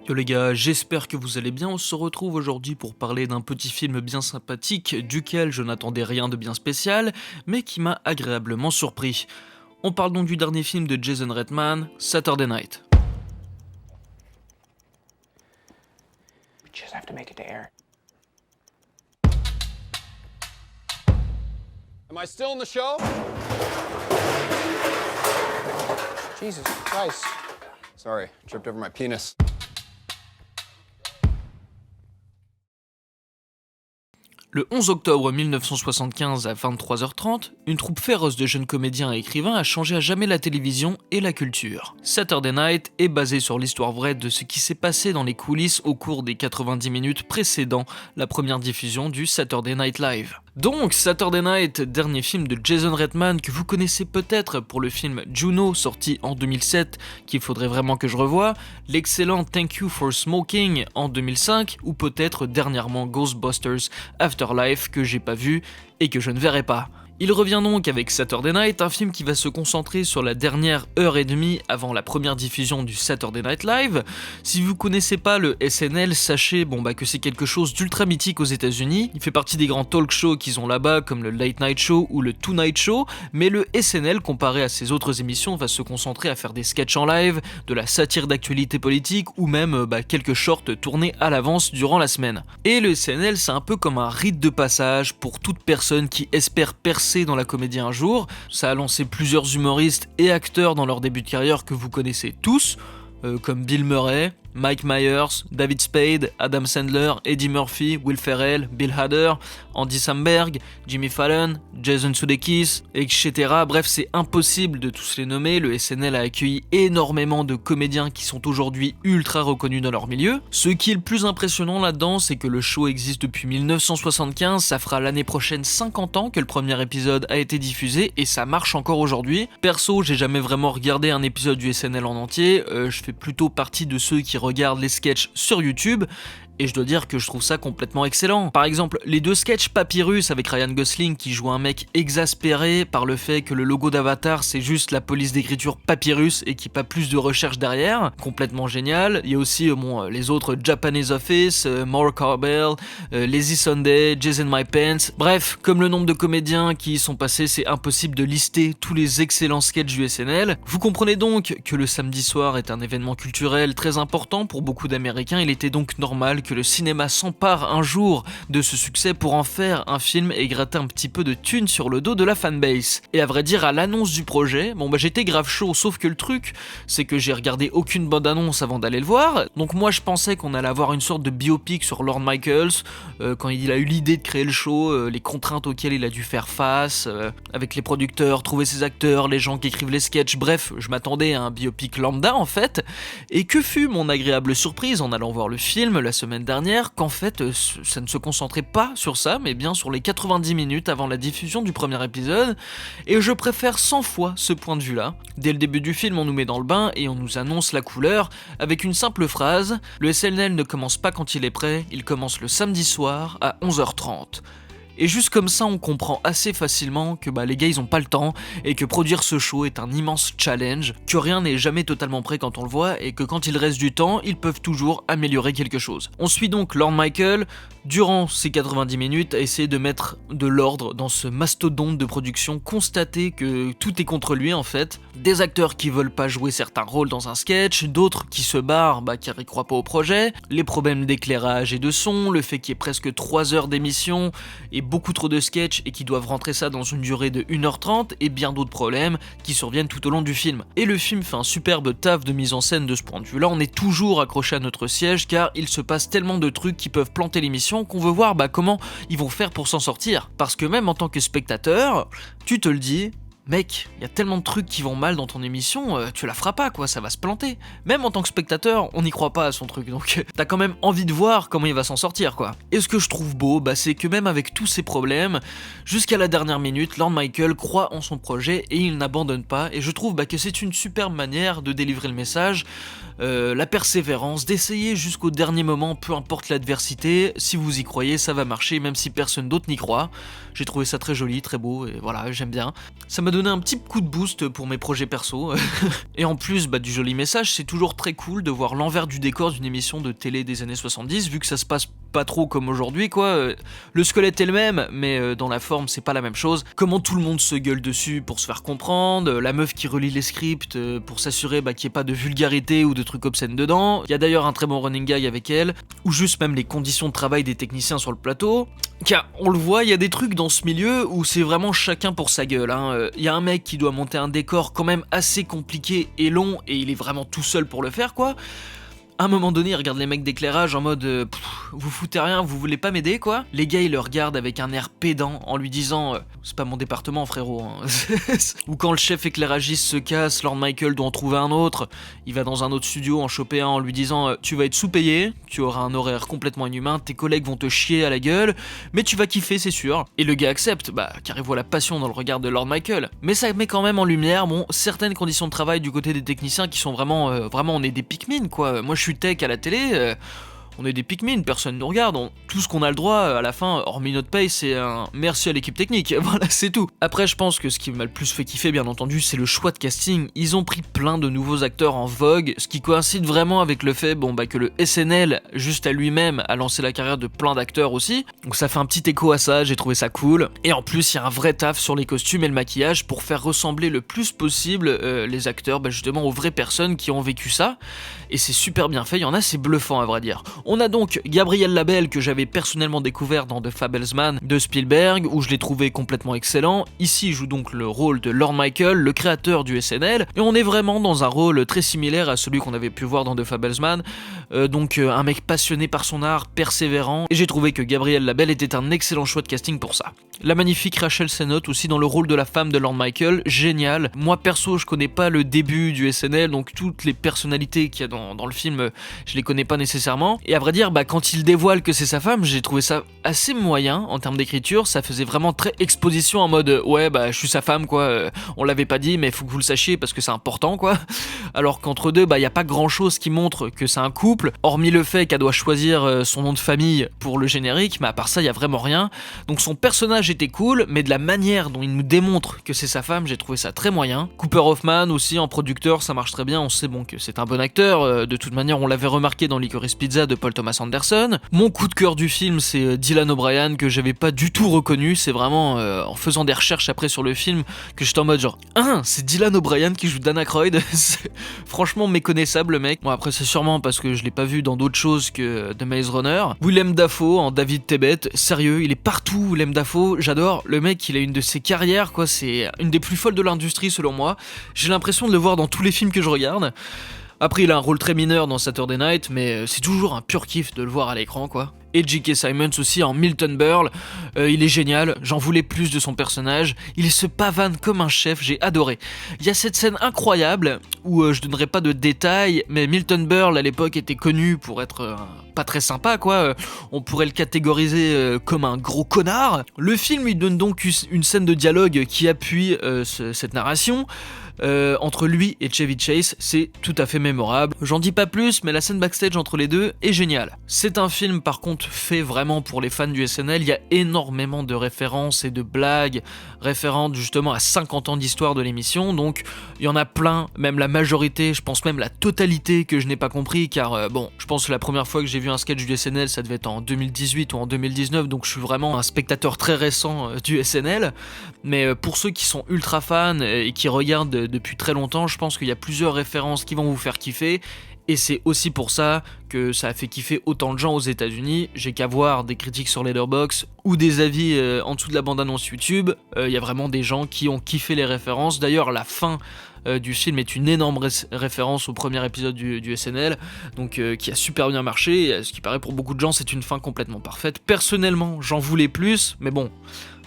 Yo les gars, j'espère que vous allez bien. On se retrouve aujourd'hui pour parler d'un petit film bien sympathique duquel je n'attendais rien de bien spécial, mais qui m'a agréablement surpris. On parle donc du dernier film de Jason Reitman, Saturday Night. We just have to make it to air. Am I still in the show? Jesus Christ. Sorry, tripped over my penis. Le 11 octobre 1975 à 23h30, une troupe féroce de jeunes comédiens et écrivains a changé à jamais la télévision et la culture. Saturday Night est basé sur l'histoire vraie de ce qui s'est passé dans les coulisses au cours des 90 minutes précédant la première diffusion du Saturday Night Live. Donc, Saturday Night, dernier film de Jason Reitman que vous connaissez peut-être pour le film Juno sorti en 2007 qu'il faudrait vraiment que je revoie, l'excellent Thank You for Smoking en 2005 ou peut-être dernièrement Ghostbusters Afterlife que j'ai pas vu et que je ne verrai pas. Il revient donc avec Saturday Night, un film qui va se concentrer sur la dernière heure et demie avant la première diffusion du Saturday Night Live. Si vous connaissez pas le SNL, sachez que c'est quelque chose d'ultra mythique aux États-Unis. Il fait partie des grands talk shows qu'ils ont là-bas comme le Late Night Show ou le Tonight Show, mais le SNL comparé à ses autres émissions va se concentrer à faire des sketchs en live, de la satire d'actualité politique ou même quelques shorts tournés à l'avance durant la semaine. Et le SNL c'est un peu comme un rite de passage pour toute personne qui espère percer dans la comédie un jour. Ça a lancé plusieurs humoristes et acteurs dans leur début de carrière que vous connaissez tous, comme Bill Murray, Mike Myers, David Spade, Adam Sandler, Eddie Murphy, Will Ferrell, Bill Hader, Andy Samberg, Jimmy Fallon, Jason Sudeikis, etc. Bref, c'est impossible de tous les nommer. Le SNL a accueilli énormément de comédiens qui sont aujourd'hui ultra reconnus dans leur milieu. Ce qui est le plus impressionnant là-dedans, c'est que le show existe depuis 1975, ça fera l'année prochaine 50 ans que le premier épisode a été diffusé et ça marche encore aujourd'hui. Perso, j'ai jamais vraiment regardé un épisode du SNL en entier, je fais plutôt partie de ceux qui regardent les sketchs sur YouTube, et je dois dire que je trouve ça complètement excellent. Par exemple, les deux sketchs Papyrus avec Ryan Gosling qui joue un mec exaspéré par le fait que le logo d'Avatar c'est juste la police d'écriture Papyrus et qu'il n'y a pas plus de recherche derrière, complètement génial. Il y a aussi les autres Japanese Office, More Cowbell, Lazy Sunday, Jason My Pants. Bref, comme le nombre de comédiens qui y sont passés, c'est impossible de lister tous les excellents sketchs du SNL. Vous comprenez donc que le samedi soir est un événement culturel très important pour beaucoup d'Américains. Il était donc normal que le cinéma s'empare un jour de ce succès pour en faire un film et gratter un petit peu de thunes sur le dos de la fanbase. Et à vrai dire, à l'annonce du projet, j'étais grave chaud, sauf que le truc, c'est que j'ai regardé aucune bande-annonce avant d'aller le voir, donc moi je pensais qu'on allait avoir une sorte de biopic sur Lorne Michaels, quand il a eu l'idée de créer le show, les contraintes auxquelles il a dû faire face, avec les producteurs, trouver ses acteurs, les gens qui écrivent les sketchs, bref, je m'attendais à un biopic lambda en fait, et que fut mon agréable surprise en allant voir le film la semaine dernière qu'en fait ça ne se concentrait pas sur ça mais bien sur les 90 minutes avant la diffusion du premier épisode, et je préfère 100 fois ce point de vue là. Dès le début du film on nous met dans le bain et on nous annonce la couleur avec une simple phrase: le SNL ne commence pas quand il est prêt, il commence le samedi soir à 11h30. Et juste comme ça, on comprend assez facilement que les gars ils ont pas le temps et que produire ce show est un immense challenge, que rien n'est jamais totalement prêt quand on le voit et que quand il reste du temps, ils peuvent toujours améliorer quelque chose. On suit donc Lorne Michael durant ces 90 minutes à essayer de mettre de l'ordre dans ce mastodonte de production, constater que tout est contre lui en fait, des acteurs qui veulent pas jouer certains rôles dans un sketch, d'autres qui se barrent car ils croient pas au projet, les problèmes d'éclairage et de son, le fait qu'il y ait presque 3 heures d'émission et beaucoup trop de sketchs et qui doivent rentrer ça dans une durée de 1h30 et bien d'autres problèmes qui surviennent tout au long du film. Et le film fait un superbe taf de mise en scène de ce point de vue là, on est toujours accroché à notre siège car il se passe tellement de trucs qui peuvent planter l'émission qu'on veut voir comment ils vont faire pour s'en sortir. Parce que même en tant que spectateur, tu te le dis, mec, il y a tellement de trucs qui vont mal dans ton émission, tu la feras pas ça va se planter. Même en tant que spectateur, on n'y croit pas à son truc, donc t'as quand même envie de voir comment il va s'en sortir Et ce que je trouve beau, c'est que même avec tous ces problèmes, jusqu'à la dernière minute, Lorne Michael croit en son projet et il n'abandonne pas, et je trouve que c'est une superbe manière de délivrer le message, la persévérance, d'essayer jusqu'au dernier moment, peu importe l'adversité, si vous y croyez, ça va marcher, même si personne d'autre n'y croit. J'ai trouvé ça très joli, très beau, et voilà, j'aime bien. Ça m'a donné un petit coup de boost pour mes projets perso. Et en plus du joli message, c'est toujours très cool de voir l'envers du décor d'une émission de télé des années 70, vu que ça se passe pas trop comme aujourd'hui quoi. Le squelette est le même, mais dans la forme c'est pas la même chose. Comment tout le monde se gueule dessus pour se faire comprendre, la meuf qui relit les scripts pour s'assurer qu'il n'y ait pas de vulgarité ou de trucs obscènes dedans. Il y a d'ailleurs un très bon running gag avec elle, ou juste même les conditions de travail des techniciens sur le plateau. Car on le voit, il y a des trucs dans ce milieu où c'est vraiment chacun pour sa gueule. Il y a un mec qui doit monter un décor quand même assez compliqué et long, et il est vraiment tout seul pour le faire quoi. À un moment donné, il regarde les mecs d'éclairage en mode vous foutez rien, vous voulez pas m'aider quoi. Les gars ils le regardent avec un air pédant en lui disant c'est pas mon département frérot. Ou quand le chef éclairagiste se casse, Lord Michael doit en trouver un autre. Il va dans un autre studio en choper un en lui disant tu vas être sous-payé, tu auras un horaire complètement inhumain, tes collègues vont te chier à la gueule, mais tu vas kiffer c'est sûr. Et le gars accepte, car il voit la passion dans le regard de Lord Michael. Mais ça met quand même en lumière certaines conditions de travail du côté des techniciens qui sont vraiment on est des Pikmin quoi. Moi je suis tech à la télé, on est des Pikmin, personne nous regarde, tout ce qu'on a le droit à la fin, hormis notre paye, c'est un merci à l'équipe technique, voilà c'est tout. Après je pense que ce qui m'a le plus fait kiffer bien entendu c'est le choix de casting. Ils ont pris plein de nouveaux acteurs en vogue, ce qui coïncide vraiment avec le fait que le SNL juste à lui-même a lancé la carrière de plein d'acteurs aussi, donc ça fait un petit écho à ça, j'ai trouvé ça cool. Et en plus il y a un vrai taf sur les costumes et le maquillage pour faire ressembler le plus possible les acteurs justement aux vraies personnes qui ont vécu ça, et c'est super bien fait, il y en a c'est bluffant à vrai dire. On a donc Gabriel Labelle que j'avais personnellement découvert dans The Fablesman de Spielberg, où je l'ai trouvé complètement excellent. Ici il joue donc le rôle de Lord Michael, le créateur du SNL, et on est vraiment dans un rôle très similaire à celui qu'on avait pu voir dans The Fablesman, un mec passionné par son art, persévérant, et j'ai trouvé que Gabriel Labelle était un excellent choix de casting pour ça. La magnifique Rachel Sennott aussi dans le rôle de la femme de Lord Michael, génial. Moi perso je connais pas le début du SNL, donc toutes les personnalités qu'il y a dans le film, je les connais pas nécessairement, et à vrai dire quand il dévoile que c'est sa femme, j'ai trouvé ça assez moyen en termes d'écriture. Ça faisait vraiment très exposition en mode je suis sa femme quoi, on l'avait pas dit mais faut que vous le sachiez parce que c'est important quoi. Alors qu'entre deux y a pas grand chose qui montre que c'est un couple, hormis le fait qu'elle doit choisir son nom de famille pour le générique, mais à part ça y a vraiment rien. Donc son personnage était cool, mais de la manière dont il nous démontre que c'est sa femme, j'ai trouvé ça très moyen. Cooper Hoffman aussi en producteur, ça marche très bien, on sait que c'est un bon acteur, de toute manière on l'avait remarqué dans Licorice Pizza de Paul Thomas Anderson. Mon coup de cœur du film c'est Dylan O'Brien, que j'avais pas du tout reconnu, c'est vraiment en faisant des recherches après sur le film que j'étais en mode c'est Dylan O'Brien qui joue Dan Aykroyd. C'est franchement méconnaissable le mec. Bon après c'est sûrement parce que je l'ai pas vu dans d'autres choses que The Maze Runner. Willem Dafoe en David Tennant, sérieux il est partout Willem Dafoe, j'adore, le mec il a une de ses carrières quoi, c'est une des plus folles de l'industrie selon moi, j'ai l'impression de le voir dans tous les films que je regarde. Après il a un rôle très mineur dans Saturday Night, mais c'est toujours un pur kiff de le voir à l'écran quoi. Et J.K. Simmons aussi en Milton Berle, il est génial, j'en voulais plus de son personnage, il se pavane comme un chef, j'ai adoré. Il y a cette scène incroyable où je donnerai pas de détails, mais Milton Berle à l'époque était connu pour être pas très sympa quoi, on pourrait le catégoriser comme un gros connard. Le film lui donne donc une scène de dialogue qui appuie cette narration. Entre lui et Chevy Chase, c'est tout à fait mémorable. J'en dis pas plus, mais la scène backstage entre les deux est géniale. C'est un film par contre fait vraiment pour les fans du SNL, il y a énormément de références et de blagues référentes justement à 50 ans d'histoire de l'émission, donc il y en a plein, même la majorité, je pense même la totalité que je n'ai pas compris, car je pense que la première fois que j'ai vu un sketch du SNL, ça devait être en 2018 ou en 2019, donc je suis vraiment un spectateur très récent du SNL, mais pour ceux qui sont ultra fans et qui regardent depuis très longtemps, je pense qu'il y a plusieurs références qui vont vous faire kiffer, et c'est aussi pour ça que ça a fait kiffer autant de gens aux États-Unis. J'ai qu'à voir des critiques sur Letterboxd ou des avis en dessous de la bande-annonce YouTube, il y a vraiment des gens qui ont kiffé les références. D'ailleurs la fin du film est une énorme référence au premier épisode du SNL, donc qui a super bien marché, et ce qui paraît pour beaucoup de gens c'est une fin complètement parfaite. Personnellement j'en voulais plus, mais bon,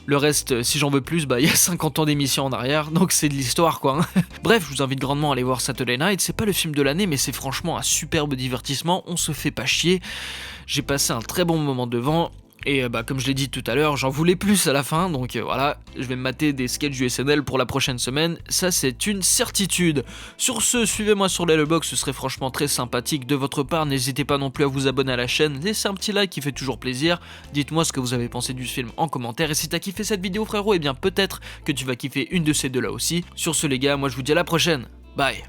le reste, si j'en veux plus, il y a 50 ans d'émission en arrière, donc c'est de l'histoire quoi. Bref, je vous invite grandement à aller voir Saturday Night, c'est pas le film de l'année, mais c'est franchement un superbe divertissement, on se fait pas chier, j'ai passé un très bon moment devant. Et comme je l'ai dit tout à l'heure, j'en voulais plus à la fin, donc voilà, je vais me mater des sketchs du SNL pour la prochaine semaine, ça c'est une certitude. Sur ce, suivez-moi sur Letterboxd, ce serait franchement très sympathique de votre part, n'hésitez pas non plus à vous abonner à la chaîne, laissez un petit like qui fait toujours plaisir, dites-moi ce que vous avez pensé du film en commentaire, et si t'as kiffé cette vidéo frérot, et bien peut-être que tu vas kiffer une de ces deux là aussi. Sur ce les gars, moi je vous dis à la prochaine, bye.